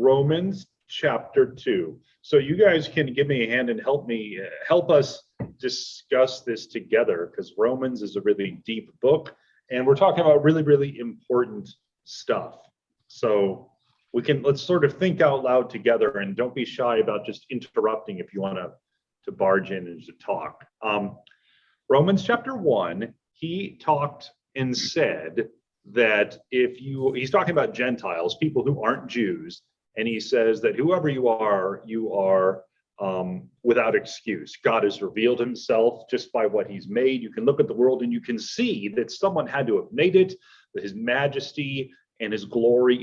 Romans chapter 2. So you guys can give me a hand and help us discuss this together, because Romans is a really deep book and we're talking about really, really important stuff. So let's sort of think out loud together, and don't be shy about just interrupting if you want to barge in and to talk. Romans chapter 1, he talked and said that he's talking about Gentiles, people who aren't Jews, and he says that whoever you are without excuse. God has revealed himself just by what he's made. You can look at the world and you can see that someone had to have made it, that his majesty and his glory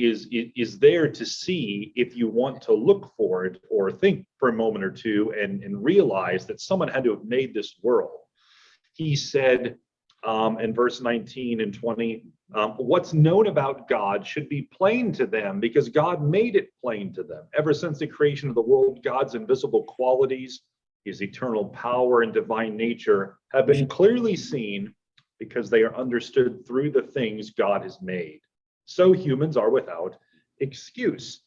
is there to see if you want to look for it or think for a moment or two and realize that someone had to have made this world. He said in verse 19 and 20, what's known about God should be plain to them because God made it plain to them. Ever since the creation of the world, God's invisible qualities, his eternal power and divine nature have been clearly seen because they are understood through the things God has made. So humans are without excuse.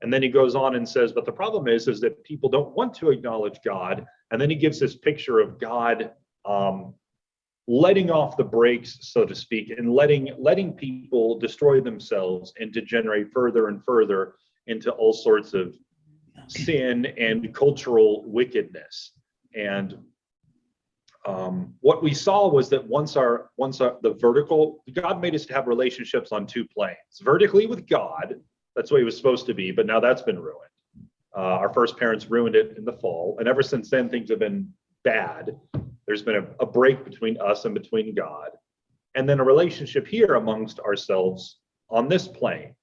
And then he goes on and says, but the problem is that people don't want to acknowledge God. And then he gives this picture of God letting off the brakes, so to speak, and letting people destroy themselves and degenerate further and further into all sorts of sin and cultural wickedness. And what we saw was that once the vertical, God made us to have relationships on two planes. Vertically with God, that's what he was supposed to be, but now that's been ruined. Our first parents ruined it in the fall, and ever since then things have been bad. There's been a break between us and between God, and then a relationship here amongst ourselves on this plane.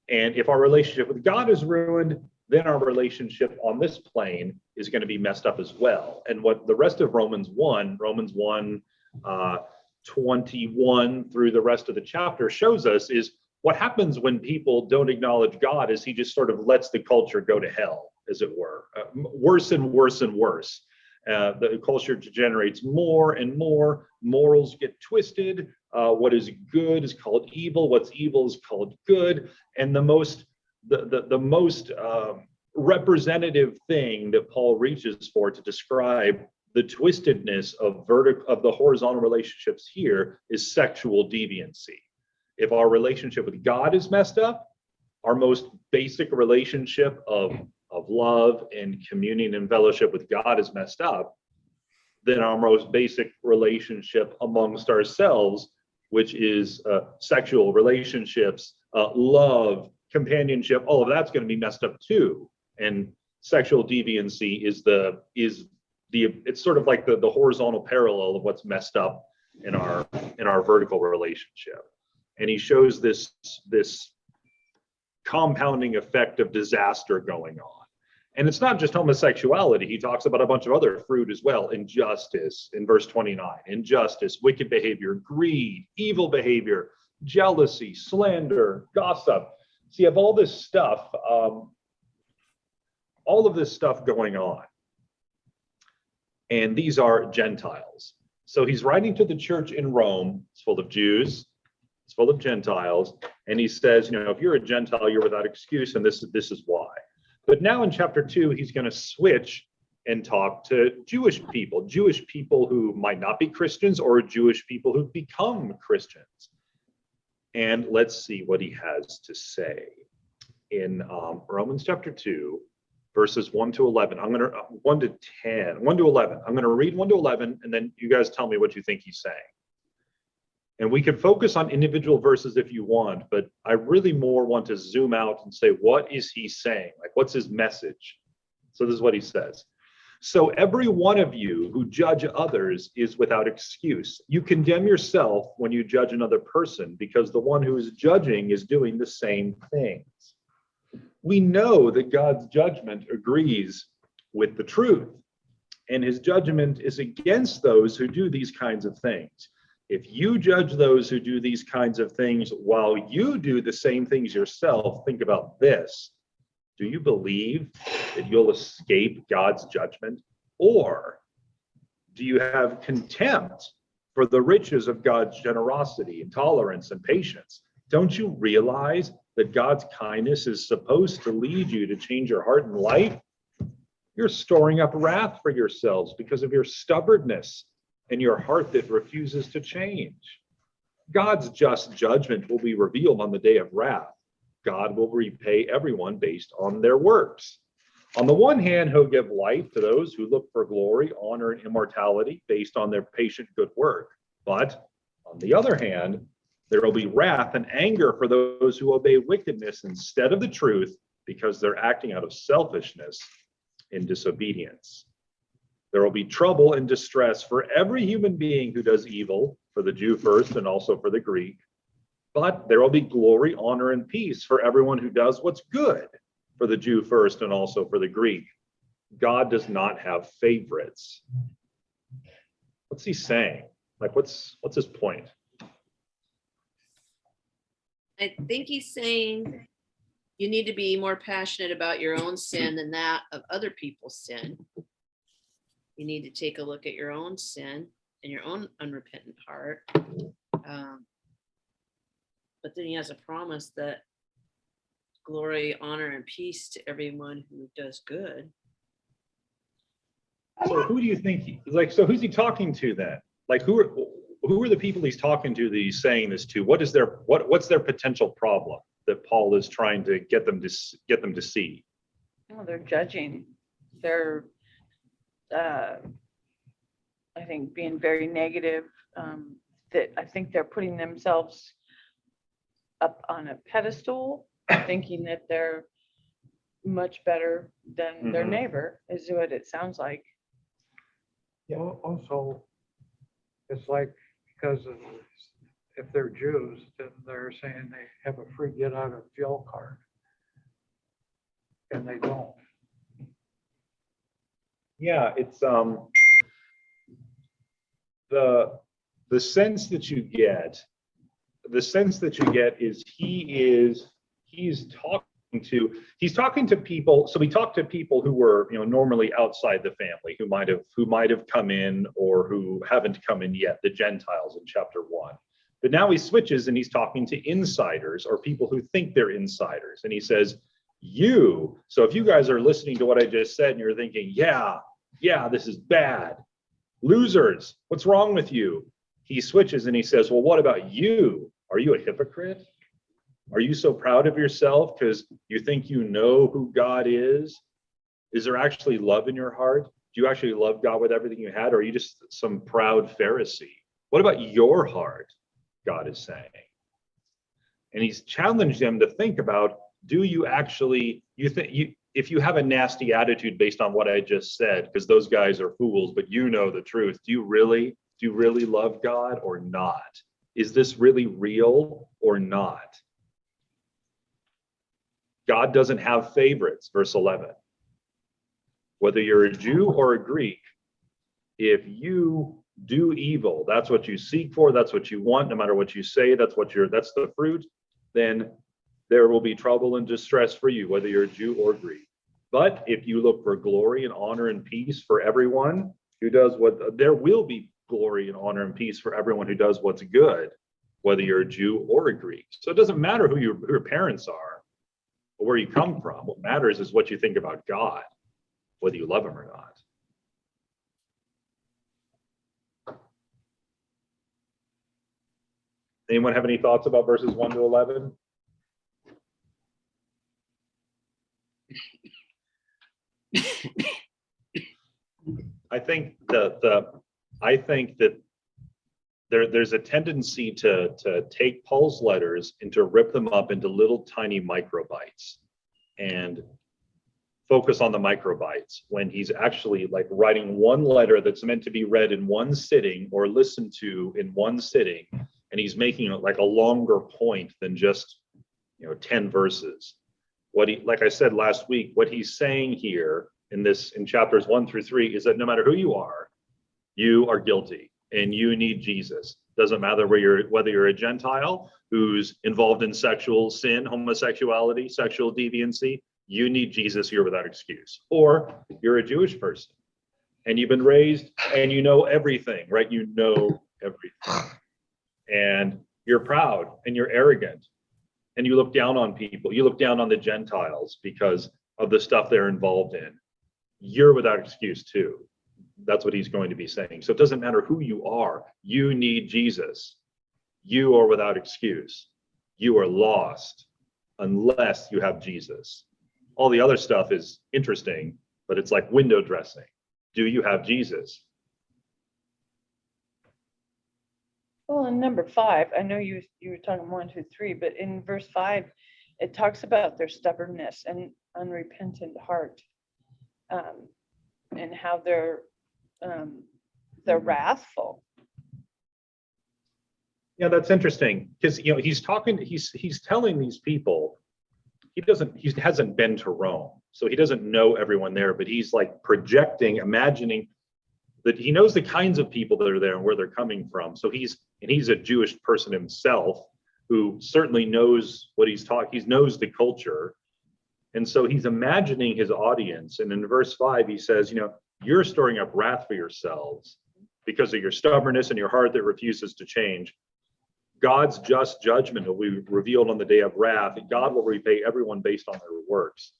And if our relationship with God is ruined, then our relationship on this plane is going to be messed up as well. And what the rest of Romans 1, 21 through the rest of the chapter shows us is what happens when people don't acknowledge God is he just sort of lets the culture go to hell, as it were, worse and worse and worse. The culture degenerates more and more. Morals get twisted. What is good is called evil. What's evil is called good. And the most representative thing that Paul reaches for to describe the twistedness of the horizontal relationships here is sexual deviancy. If our relationship with God is messed up, our most basic relationship of love and communion and fellowship with God is messed up, then our most basic relationship amongst ourselves, which is sexual relationships, love, companionship, all of that's going to be messed up too. And sexual deviancy it's sort of like the horizontal parallel of what's messed up in our vertical relationship. And he shows this compounding effect of disaster going on. And it's not just homosexuality. He talks about a bunch of other fruit as well. Injustice in verse 29, injustice, wicked behavior, greed, evil behavior, jealousy, slander, gossip. So you have all this stuff, all of this stuff going on. And these are Gentiles. So he's writing to the church in Rome. It's full of Jews. It's full of Gentiles. And he says, if you're a Gentile, you're without excuse. And this is why. But now in chapter 2, he's going to switch and talk to Jewish people who might not be Christians or Jewish people who've become Christians. And let's see what he has to say in Romans chapter 2, verses 1 to 11. 1 to 10, 1 to 11. I'm going to read 1 to 11, and then you guys tell me what you think he's saying. And we can focus on individual verses if you want, but I really more want to zoom out and say, what is he saying? Like, what's his message? So this is what he says. So every one of you who judge others is without excuse. You condemn yourself when you judge another person because the one who is judging is doing the same things. We know that God's judgment agrees with the truth, and his judgment is against those who do these kinds of things. If you judge those who do these kinds of things while you do the same things yourself, think about this. Do you believe that you'll escape God's judgment? Or do you have contempt for the riches of God's generosity and tolerance and patience? Don't you realize that God's kindness is supposed to lead you to change your heart and life, you're storing up wrath for yourselves because of your stubbornness and your heart that refuses to change. God's just judgment will be revealed on the day of wrath. God will repay everyone based on their works. On the one hand, he'll give life to those who look for glory, honor, and immortality based on their patient good work. But on the other hand, there will be wrath and anger for those who obey wickedness instead of the truth because they're acting out of selfishness and disobedience. There will be trouble and distress for every human being who does evil, for the Jew first and also for the Greek. But there will be glory, honor, and peace for everyone who does what's good, for the Jew first and also for the Greek. God does not have favorites. What's he saying? Like, what's his point? I think he's saying you need to be more passionate about your own sin than that of other people's sin. You need to take a look at your own sin and your own unrepentant heart. But then he has a promise that glory, honor, and peace to everyone who does good. So who do you think so who's he talking to then? Like who are the people he's talking to that he's saying this to? What's their potential problem that Paul is trying to get them to see? Well, they're judging. They're I think being very negative. That I think they're putting themselves up on a pedestal, thinking that they're much better than their neighbor, is what it sounds like. Yeah. Also, it's like because if they're Jews, then they're saying they have a free get out of jail card, and they don't. Yeah, it's the sense that you get is he's talking to people. So we talk to people who were, normally outside the family, who might have come in or who haven't come in yet, the Gentiles in chapter 1. But now he switches and he's talking to insiders or people who think they're insiders. And he says, so if you guys are listening to what I just said and you're thinking, yeah, this is bad. Losers, what's wrong with you? He switches and he says, well, what about you? Are you a hypocrite? Are you so proud of yourself because you think you know who God is? Is there actually love in your heart? Do you actually love God with everything you had? Or are you just some proud Pharisee? What about your heart? God is saying. And he's challenged them to think about, do you actually, if you have a nasty attitude based on what I just said, because those guys are fools, but you know the truth, do you really love God or not? Is this really real or not? God doesn't have favorites, verse 11. Whether you're a Jew or a Greek, if you do evil, that's what you seek for, that's what you want, no matter what you say, that's the fruit, then there will be trouble and distress for you, whether you're a Jew or Greek. But if you look for glory and honor and peace for everyone who does there will be glory and honor and peace for everyone who does what's good, whether you're a Jew or a Greek. So it doesn't matter who your parents are or where you come from. What matters is what you think about God, whether you love him or not. Anyone have any thoughts about verses 1 to 11? I think that there's a tendency to take Paul's letters and to rip them up into little tiny microbytes and focus on the microbytes when he's actually like writing one letter that's meant to be read in one sitting or listened to in one sitting, and he's making like a longer point than just 10 verses. Like I said last week, what he's saying here in chapters 1 through 3 is that no matter who you are guilty and you need Jesus. Doesn't matter whether you're a Gentile who's involved in sexual sin, homosexuality, sexual deviancy, you need Jesus, you're without excuse. Or you're a Jewish person and you've been raised and you know everything, right? You know everything. And you're proud and you're arrogant and you look down on people, you look down on the Gentiles because of the stuff they're involved in, you're without excuse too. That's what he's going to be saying. So it doesn't matter who you are, you need Jesus. You are without excuse. You are lost unless you have Jesus. All the other stuff is interesting, but it's like window dressing. Do you have Jesus? Well, in number 5, I know you were talking 1, 2, 3, but in verse 5, it talks about their stubbornness and unrepentant heart, and how they're wrathful. Yeah, that's interesting because he's telling these people he hasn't been to Rome, so he doesn't know everyone there, but he's like projecting, imagining that he knows the kinds of people that are there and where they're coming from. So he's a Jewish person himself who certainly knows what he's talking. He knows the culture, and so he's imagining his audience. And in verse 5, he says, you're storing up wrath for yourselves because of your stubbornness and your heart that refuses to change. God's just judgment will be revealed on the day of wrath, and God will repay everyone based on their works.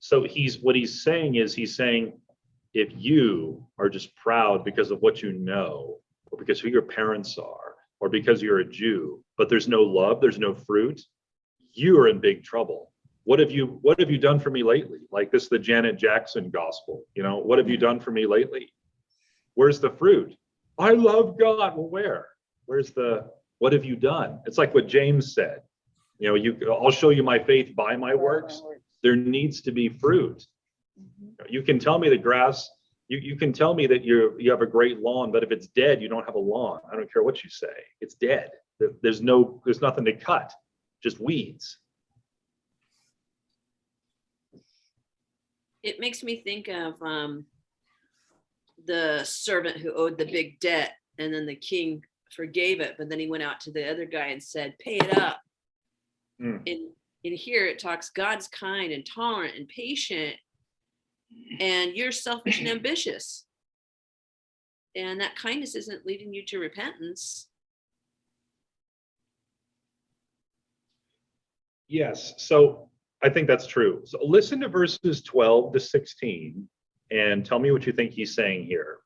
So what he's saying is, if you are just proud because of what you know, or because who your parents are, or because you're a Jew, but there's no love, there's no fruit, you are in big trouble. What have you done for me lately? Like this, the Janet Jackson gospel, what have you done for me lately? Where's the fruit? I love God. Well, where? What have you done? It's like what James said. I'll show you my faith by my works. There needs to be fruit. You can tell me the grass, you can tell me that you have a great lawn, but if it's dead, you don't have a lawn. I don't care what you say. It's dead. There's nothing to cut, just weeds. It makes me think of the servant who owed the big debt, and then the king forgave it, but then he went out to the other guy and said, pay it up. In here it talks God's kind and tolerant and patient, and you're selfish and ambitious, and that kindness isn't leading you to repentance. Yes, so I think that's true. So listen to verses 12 to 16 and tell me what you think he's saying here.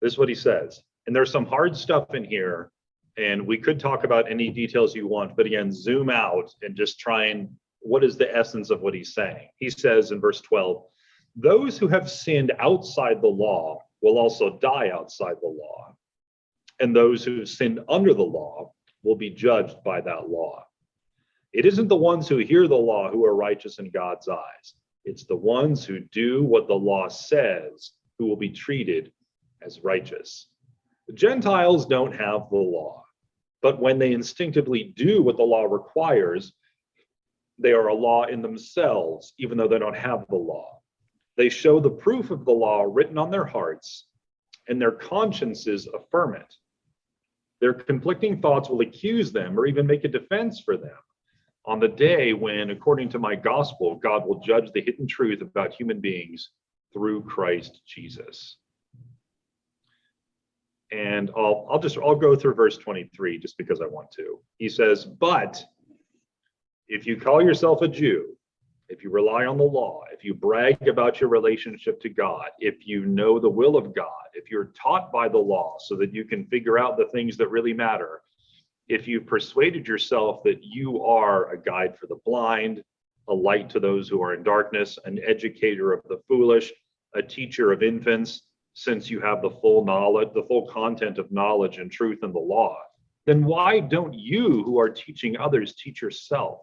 This is what he says. And there's some hard stuff in here, and we could talk about any details you want, but again, zoom out and just what is the essence of what he's saying? He says in verse 12, those who have sinned outside the law will also die outside the law. And those who have sinned under the law will be judged by that law. It isn't the ones who hear the law who are righteous in God's eyes. It's the ones who do what the law says who will be treated as righteous. The Gentiles don't have the law, but when they instinctively do what the law requires, they are a law in themselves, even though they don't have the law. They show the proof of the law written on their hearts, and their consciences affirm it. Their conflicting thoughts will accuse them or even make a defense for them on the day when, according to my gospel, God will judge the hidden truth about human beings through Christ Jesus. And I'll go through verse 23 just because I want to. He says, but if you call yourself a Jew, if you rely on the law, if you brag about your relationship to God, if you know the will of God, if you're taught by the law so that you can figure out the things that really matter, if you've persuaded yourself that you are a guide for the blind, a light to those who are in darkness, an educator of the foolish, a teacher of infants, since you have the full knowledge, the full content of knowledge and truth in the law, then why don't you who are teaching others teach yourself?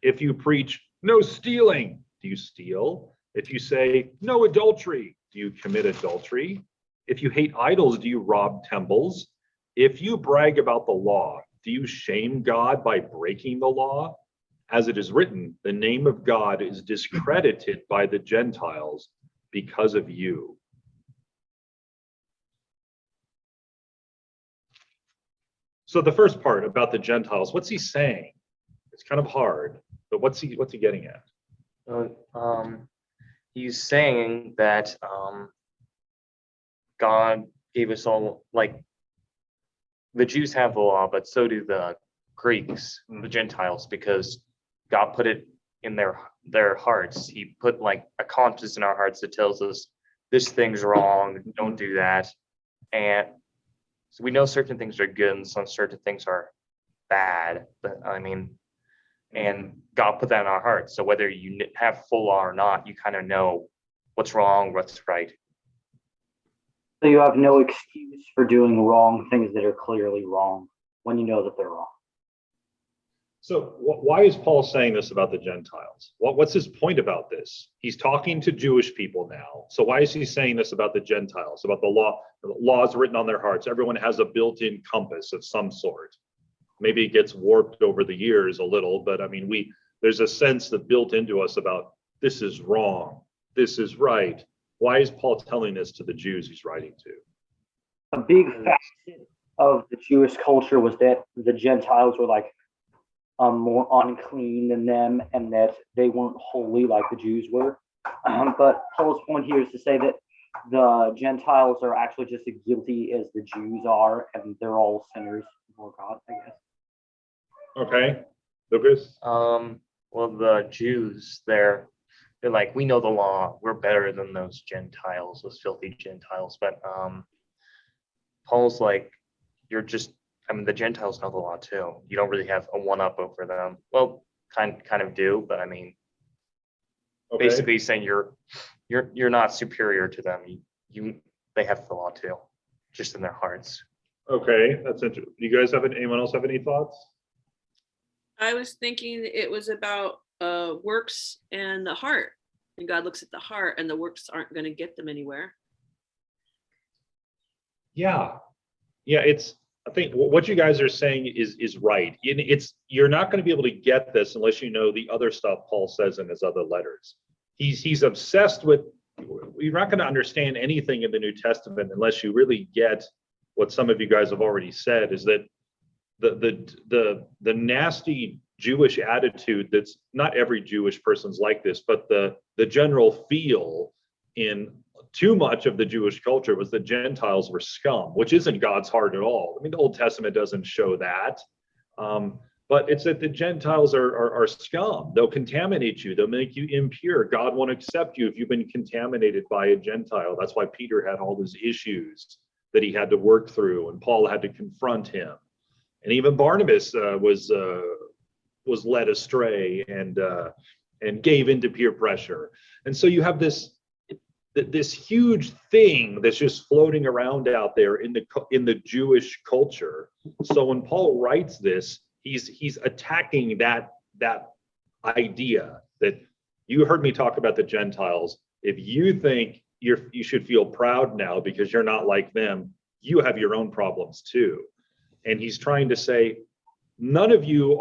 If you preach no stealing, do you steal? If you say no adultery, do you commit adultery? If you hate idols, do you rob temples? If you brag about the law, do you shame God by breaking the law? As it is written, the name of God is discredited by the Gentiles because of you. So the first part about the Gentiles, what's he saying? It's kind of hard, but what's he getting at? He's saying that God gave us all, like, the Jews have the law, but so do the Greeks, the Gentiles, because God put it in their hearts. He put like a conscience in our hearts that tells us this thing's wrong, don't do that. And so we know certain things are good and some certain things are bad. But I mean, and God put that in our hearts. So whether you have full law or not, you kind of know what's wrong, what's right. So you have no excuse for doing wrong things that are clearly wrong when you know that they're wrong. So why is Paul saying this about the Gentiles? What's his point about this? He's talking to Jewish people now. So why is he saying this about the Gentiles, about the law? The laws written on their hearts. Everyone has a built-in compass of some sort. Maybe it gets warped over the years a little, but I mean, there's a sense that built into us about this is wrong, this is right. Why is Paul telling this to the Jews he's writing to? A big facet of the Jewish culture was that the Gentiles were like more unclean than them, and that they weren't holy like the Jews were. But Paul's point here is to say that the Gentiles are actually just as guilty as the Jews are, and they're all sinners before God, I guess. Okay, Lucas? Well, the Jews, they're like, we know the law, we're better than those Gentiles, those filthy Gentiles. But Paul's like, you're just, I mean, the Gentiles know the law too. You don't really have a one-up over them. Well, kind of do, but I mean, Okay. basically saying you're not superior to them. They have the law too, just in their hearts. Okay, that's interesting. You guys anyone else have any thoughts? I was thinking it was about works and the heart. And God looks at the heart, and the works aren't going to get them anywhere. Yeah, I think what you guys are saying is right. You're not going to be able to get this unless you know the other stuff Paul says in his other letters. He's obsessed with. You're not going to understand anything in the New Testament unless you really get what some of you guys have already said, is that the nasty Jewish attitude, that's not every Jewish person's like this, but the general feel in too much of the Jewish culture was that Gentiles were scum, which isn't God's heart at all. I mean, the Old Testament doesn't show that. But it's that the Gentiles are scum. They'll contaminate you. They'll make you impure. God won't accept you if you've been contaminated by a Gentile. That's why Peter had all those issues that he had to work through, and Paul had to confront him. And even Barnabas was led astray and gave into peer pressure. And so you have this huge thing that's just floating around out there in the Jewish culture. So when Paul writes this, he's attacking that idea that you heard me talk about the Gentiles. If you think you should feel proud now because you're not like them, you have your own problems too. And he's trying to say, none of you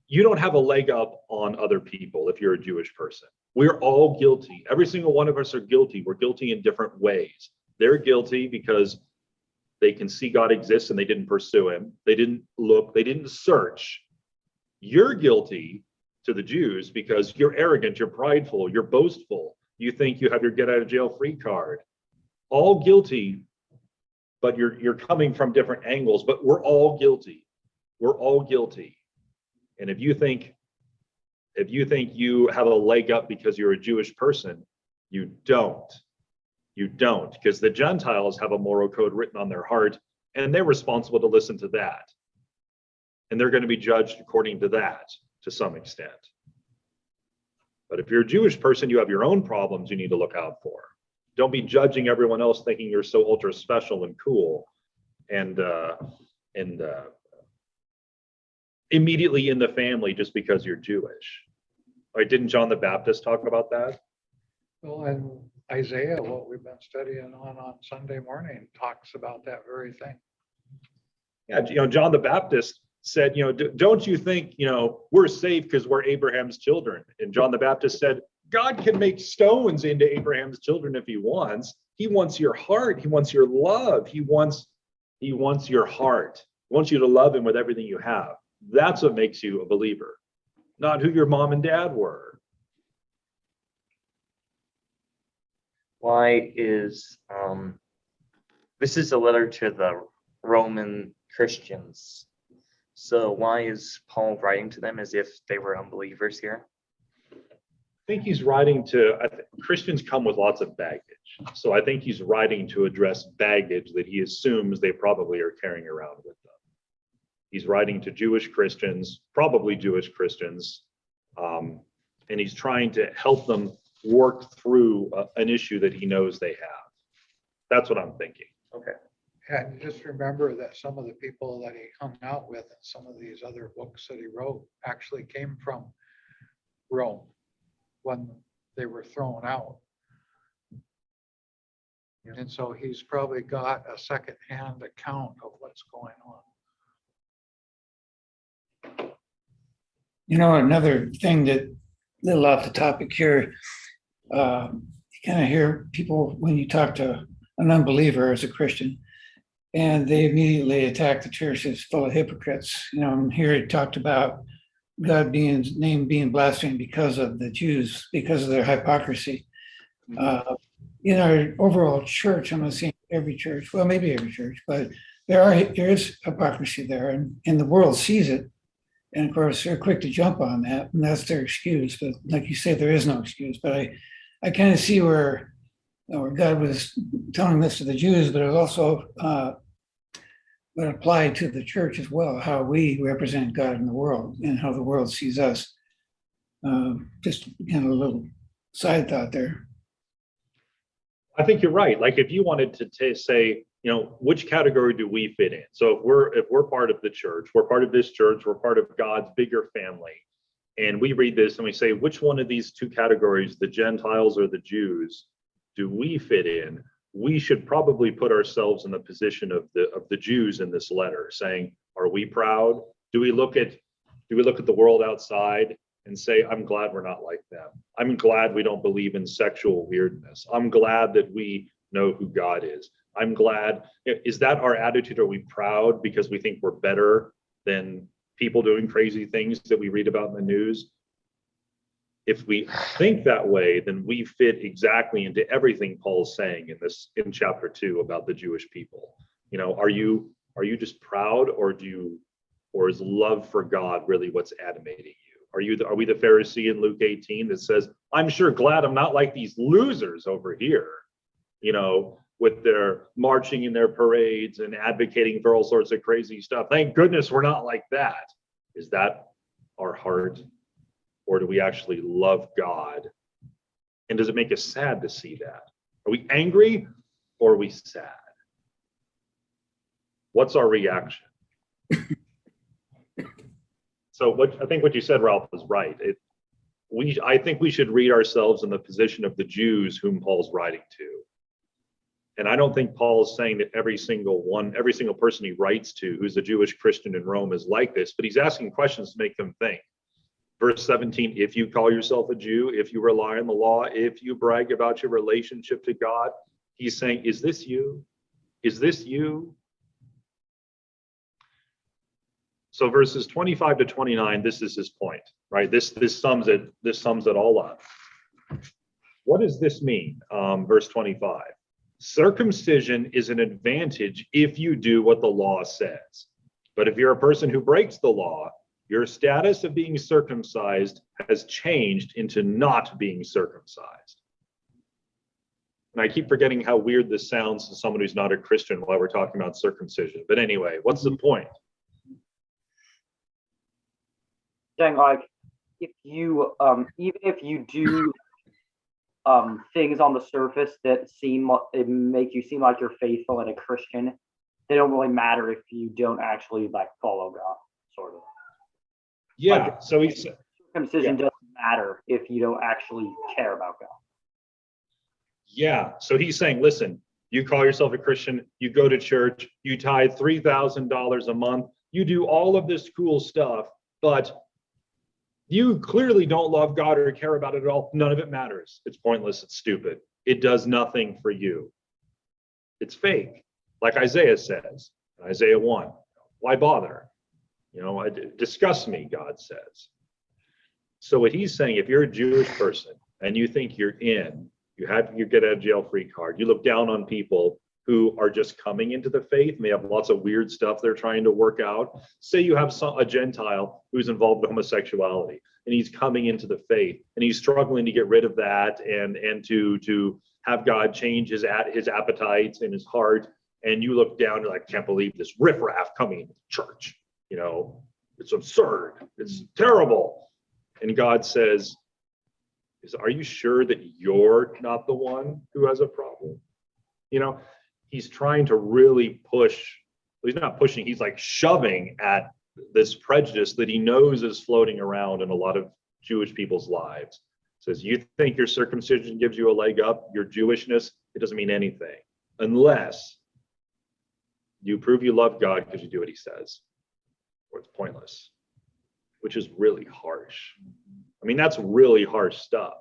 you don't have a leg up on other people if you're a Jewish person. We're all guilty. Every single one of us are guilty. We're guilty in different ways. They're guilty because they can see God exists and they didn't pursue him. They didn't look, they didn't search. You're guilty to the Jews because you're arrogant, you're prideful, you're boastful. You think you have your get out of jail free card. All guilty, but you're coming from different angles, but we're all guilty. We're all guilty. And if you think you have a leg up because you're a Jewish person, you don't. You don't, because the Gentiles have a moral code written on their heart, and they're responsible to listen to that. And they're going to be judged according to that to some extent. But if you're a Jewish person, you have your own problems you need to look out for. Don't be judging everyone else thinking you're so ultra special and cool and immediately in the family just because you're Jewish. Right? Didn't John the Baptist talk about that? Well, and Isaiah, what we've been studying on Sunday morning, talks about that very thing. Yeah, John the Baptist said, don't you think, we're safe because we're Abraham's children? And John the Baptist said, God can make stones into Abraham's children if he wants. He wants your heart. He wants your love. He wants your heart. He wants you to love him with everything you have. That's what makes you a believer, not who your mom and dad were. Why is this is a letter to the Roman Christians. So why is Paul writing to them as if they were unbelievers here? I think he's writing to Christians come with lots of baggage. So I think he's writing to address baggage that he assumes they probably are carrying around with them. He's writing to Jewish Christians, probably Jewish Christians, and he's trying to help them work through an issue that he knows they have. That's what I'm thinking. Okay. And just remember that some of the people that he hung out with and some of these other books that he wrote actually came from Rome when they were thrown out. And so he's probably got a secondhand account of what's going on. You know, another thing that, little off the topic here, you kind of hear people when you talk to an unbeliever as a Christian, and they immediately attack the church as full of hypocrites. You know, and here it talked about God being name being blasphemed because of the Jews, because of their hypocrisy. In our overall church, I'm not saying every church, well, maybe every church, but there is hypocrisy there, and the world sees it. And of course, they're quick to jump on that, and that's their excuse. But like you say, there is no excuse. But I kind of see where God was telling this to the Jews, but it also would apply to the church as well, how we represent God in the world and how the world sees us. Just kind of a little side thought there. I think you're right. Like if you wanted to say, you know, which category do we fit in? So if we're part of the church, we're part of this church, we're part of God's bigger family, and we read this and we say, which one of these two categories, the Gentiles or the Jews, do we fit in? We should probably put ourselves in the position of the Jews in this letter, saying, are we proud? Do we look at the world outside and say, I'm glad we're not like them. I'm glad we don't believe in sexual weirdness. I'm glad that we know who God is. I'm glad. Is that our attitude? Are we proud because we think we're better than people doing crazy things that we read about in the news? If we think that way, then we fit exactly into everything Paul's saying in chapter 2 about the Jewish people. You know, are you just proud, or is love for God really what's animating you? Are we the Pharisee in Luke 18 that says, I'm sure glad I'm not like these losers over here, you know, with their marching in their parades and advocating for all sorts of crazy stuff. Thank goodness we're not like that. Is that our heart? Or do we actually love God? And does it make us sad to see that? Are we angry or are we sad? What's our reaction? So I think what you said, Ralph, is right. I think we should read ourselves in the position of the Jews whom Paul's writing to. And I don't think Paul is saying that every single person he writes to who's a Jewish Christian in Rome is like this, but he's asking questions to make them think. Verse 17, if you call yourself a Jew, if you rely on the law, if you brag about your relationship to God, he's saying, is this you? Is this you? So verses 25 to 29, this is his point, right? This sums it all up. What does this mean? Verse 25. Circumcision is an advantage if you do what the law says. But if you're a person who breaks the law, your status of being circumcised has changed into not being circumcised. And I keep forgetting how weird this sounds to someone who's not a Christian while we're talking about circumcision. But anyway, what's the point? Saying like, if you even if you do things on the surface that make you seem like you're faithful and a Christian, they don't really matter if you don't actually like follow God, sort of. Yeah. Like, So he's circumcision doesn't matter if you don't actually care about God. Yeah. So he's saying, listen, you call yourself a Christian, you go to church, you tithe $3,000 a month, you do all of this cool stuff, but you clearly don't love God or care about it at all. None of it matters. It's pointless. It's stupid. It does nothing for you. It's fake. Like Isaiah says, in Isaiah 1, why bother? You know, it disgusts me, God says. So what he's saying, if you're a Jewish person and you think you're in, you get a jail-free card, you look down on people who are just coming into the faith and they have lots of weird stuff they're trying to work out. Say you have a Gentile who's involved in homosexuality and he's coming into the faith and he's struggling to get rid of that and to have God change his appetites and his heart. And you look down, you're like, can't believe this riffraff coming into church. You know, it's absurd. It's terrible. And God says, are you sure that you're not the one who has a problem? You know, he's trying to really push. He's not pushing, he's like shoving at this prejudice that he knows is floating around in a lot of Jewish people's lives. Says, you think your circumcision gives you a leg up, your Jewishness, it doesn't mean anything unless you prove you love God because you do what he says, or it's pointless, which is really harsh. I mean, that's really harsh stuff.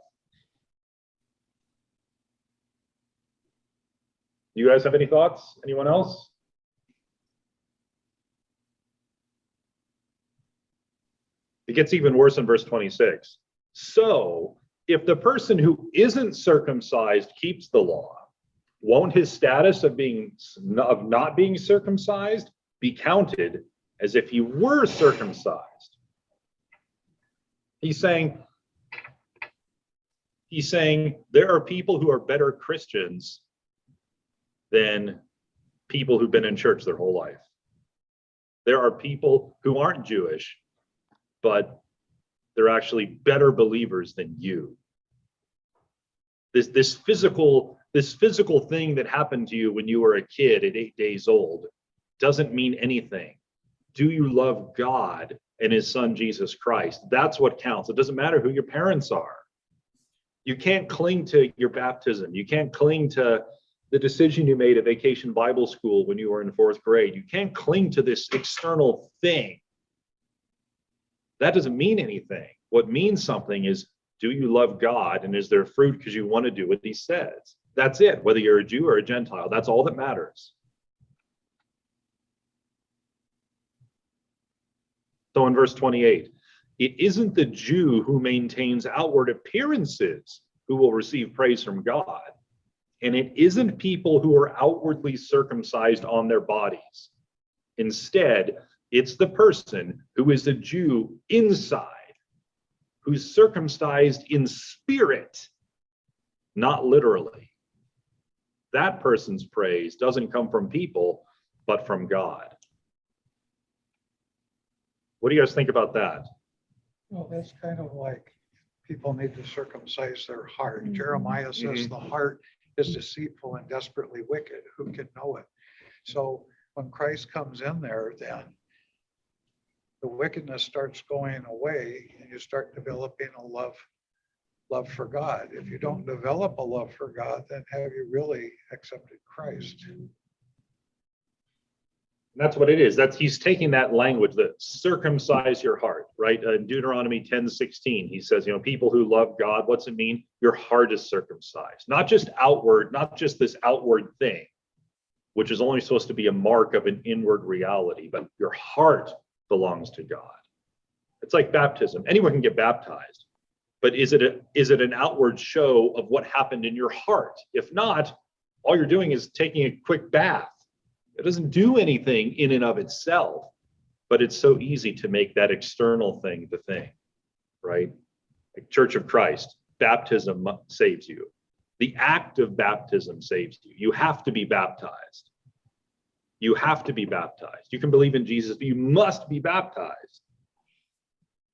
You guys have any thoughts? Anyone else? It gets even worse in verse 26. So, if the person who isn't circumcised keeps the law, won't his status of not being circumcised be counted as if he were circumcised? He's saying there are people who are better Christians than people who've been in church their whole life. There are people who aren't Jewish, but they're actually better believers than you. This physical thing that happened to you when you were a kid at 8 days old doesn't mean anything. Do you love God and his son, Jesus Christ? That's what counts. It doesn't matter who your parents are. You can't cling to your baptism. You can't cling to the decision you made at Vacation Bible School when you were in 4th grade. You can't cling to this external thing. That doesn't mean anything. What means something is, do you love God and is there fruit because you want to do what he says? That's it, whether you're a Jew or a Gentile. That's all that matters. So in verse 28, it isn't the Jew who maintains outward appearances who will receive praise from God. And it isn't people who are outwardly circumcised on their bodies. Instead, it's the person who is a Jew inside, who's circumcised in spirit, not literally. That person's praise doesn't come from people, but from God. What do you guys think about that? Well, that's kind of like people need to circumcise their heart. Jeremiah says the heart is deceitful and desperately wicked. Who can know it? So when Christ comes in there, then the wickedness starts going away and you start developing a love for God. If you don't develop a love for God, then have you really accepted Christ? That's what it is. He's taking that language, that circumcise your heart, right? In Deuteronomy 10:16, he says, people who love God, what's it mean? Your heart is circumcised, not just outward, not just this outward thing, which is only supposed to be a mark of an inward reality, but your heart belongs to God. It's like baptism. Anyone can get baptized, but is it an outward show of what happened in your heart? If not, all you're doing is taking a quick bath. It doesn't do anything in and of itself, but it's so easy to make that external thing the thing, right? Like Church of Christ, baptism saves you. The act of baptism saves you. You have to be baptized. You have to be baptized. You can believe in Jesus, but you must be baptized.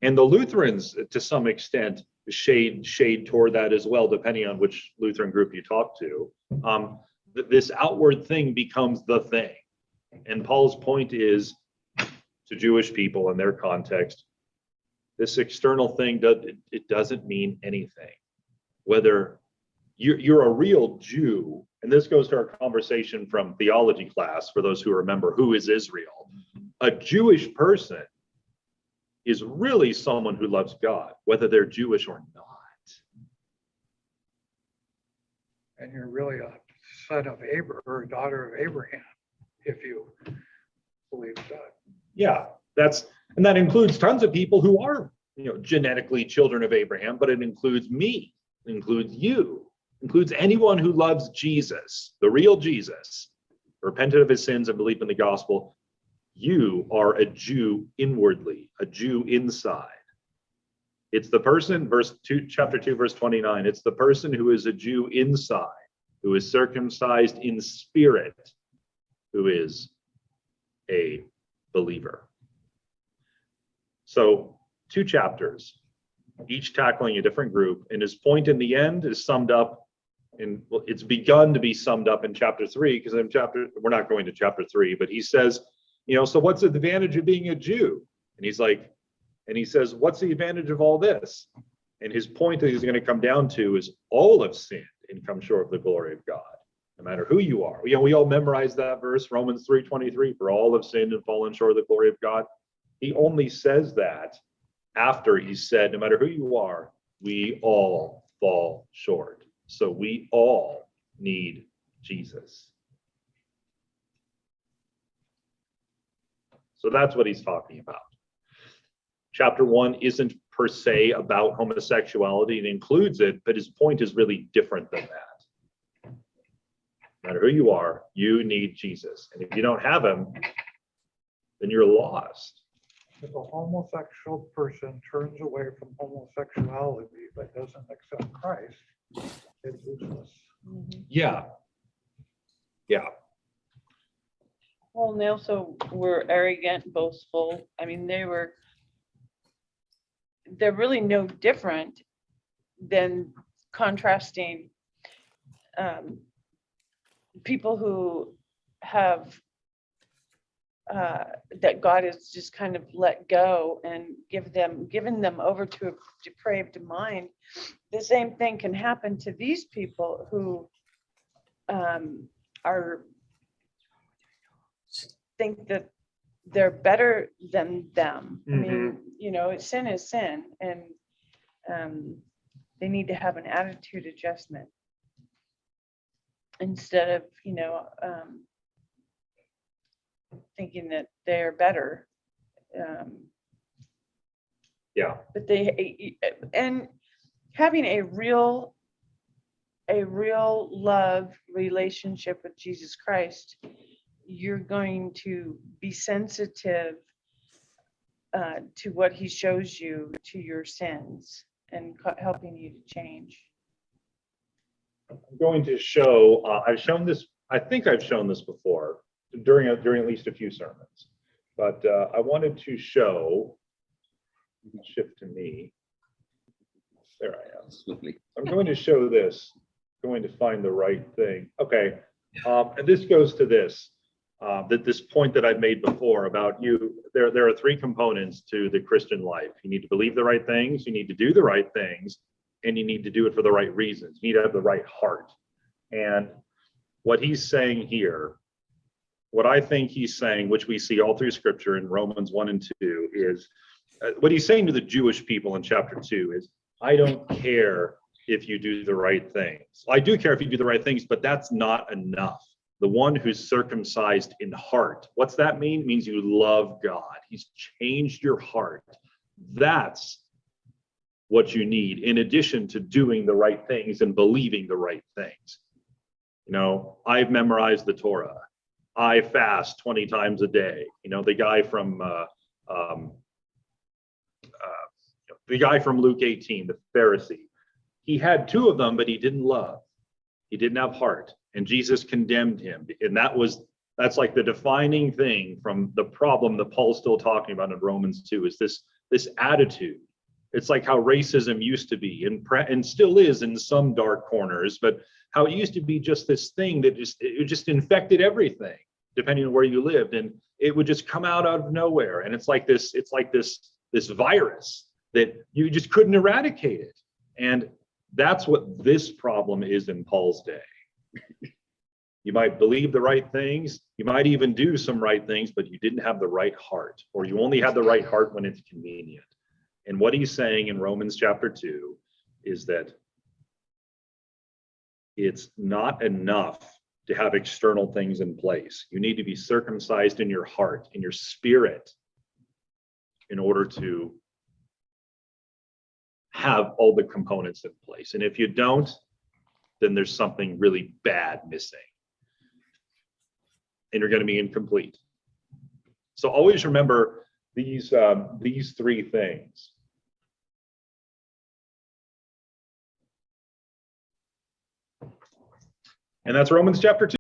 And the Lutherans, to some extent, shade toward that as well, depending on which Lutheran group you talk to. This outward thing becomes the thing. And Paul's point is to Jewish people in their context, this external thing, it doesn't mean anything. Whether you're a real Jew, and this goes to our conversation from theology class, for those who remember, who is Israel? A Jewish person is really someone who loves God, whether they're Jewish or not. And you're really a son of Abraham or a daughter of Abraham if you believe God. Yeah, and that includes tons of people who are, genetically children of Abraham, but it includes me, it includes you, it includes anyone who loves Jesus, the real Jesus. repented of his sins and believed in the gospel, you are a Jew inwardly, a Jew inside. It's the person, chapter 2, verse 29. It's the person who is a Jew inside, who is circumcised in spirit, who is a believer. So 2 chapters, each tackling a different group, and his point in the end is summed up in, well, it's begun to be summed up in chapter 3, because we're not going to chapter 3, but he says, so what's the advantage of being a Jew? And he says, what's the advantage of all this? And his point that he's going to come down to is all have sinned and come short of the glory of God, no matter who you are. We all memorize that verse, Romans 3:23, for all have sinned and fallen short of the glory of God. He only says that after he said, no matter who you are, we all fall short. So we all need Jesus. So that's what he's talking about. Chapter 1 isn't per se about homosexuality. It includes it, but his point is really different than that. No matter who you are, you need Jesus. And if you don't have him, then you're lost. If a homosexual person turns away from homosexuality but doesn't accept Christ, it's useless. Yeah. Yeah. Well, and they also were arrogant, boastful. I mean, they're really no different than contrasting people who have that God has just kind of let go and given them over to a depraved mind. The same thing can happen to these people who think that they're better than them. I mean, sin is sin, and they need to have an attitude adjustment instead of, thinking that they're better. Yeah. But and having a real love relationship with Jesus Christ, you're going to be sensitive to what he shows you, to your sins, and helping you to change. I'm going to show, I've shown this, I think I've shown this before during at least a few sermons, but I wanted to show, you can shift to me. There I am. Absolutely. I'm going to show this, going to find the right thing. Okay, and this goes to this, that this point that I've made before about there are 3 components to the Christian life. You need to believe the right things, you need to do the right things, and you need to do it for the right reasons. You need to have the right heart. And what he's saying here, what I think he's saying, which we see all through scripture in Romans 1 and 2, is what he's saying to the Jewish people in chapter 2 is, I don't care if you do the right things. I do care if you do the right things, but that's not enough. The one who's circumcised in heart, what's that mean? It means you love God. He's changed your heart. That's what you need, in addition to doing the right things and believing the right things. I've memorized the Torah. I fast 20 times a day. The guy from Luke 18, the Pharisee, he had 2 of them, but he didn't love. He didn't have heart, and Jesus condemned him. And that's like the defining thing from the problem that Paul's still talking about in Romans 2, is this attitude. It's like how racism used to be and still is in some dark corners, but how it used to be just this thing that just infected everything, depending on where you lived, and it would just come out of nowhere. And it's like this virus that you just couldn't eradicate it. And that's what this problem is in Paul's day. You might believe the right things, you might even do some right things, but you didn't have the right heart, or you only had the right heart when it's convenient. And what he's saying in Romans chapter 2 is that it's not enough to have external things in place. You need to be circumcised in your heart, in your spirit, in order to have all the components in place. And if you don't, then there's something really bad missing. and you're going to be incomplete. So always remember these three things. And that's Romans chapter 2.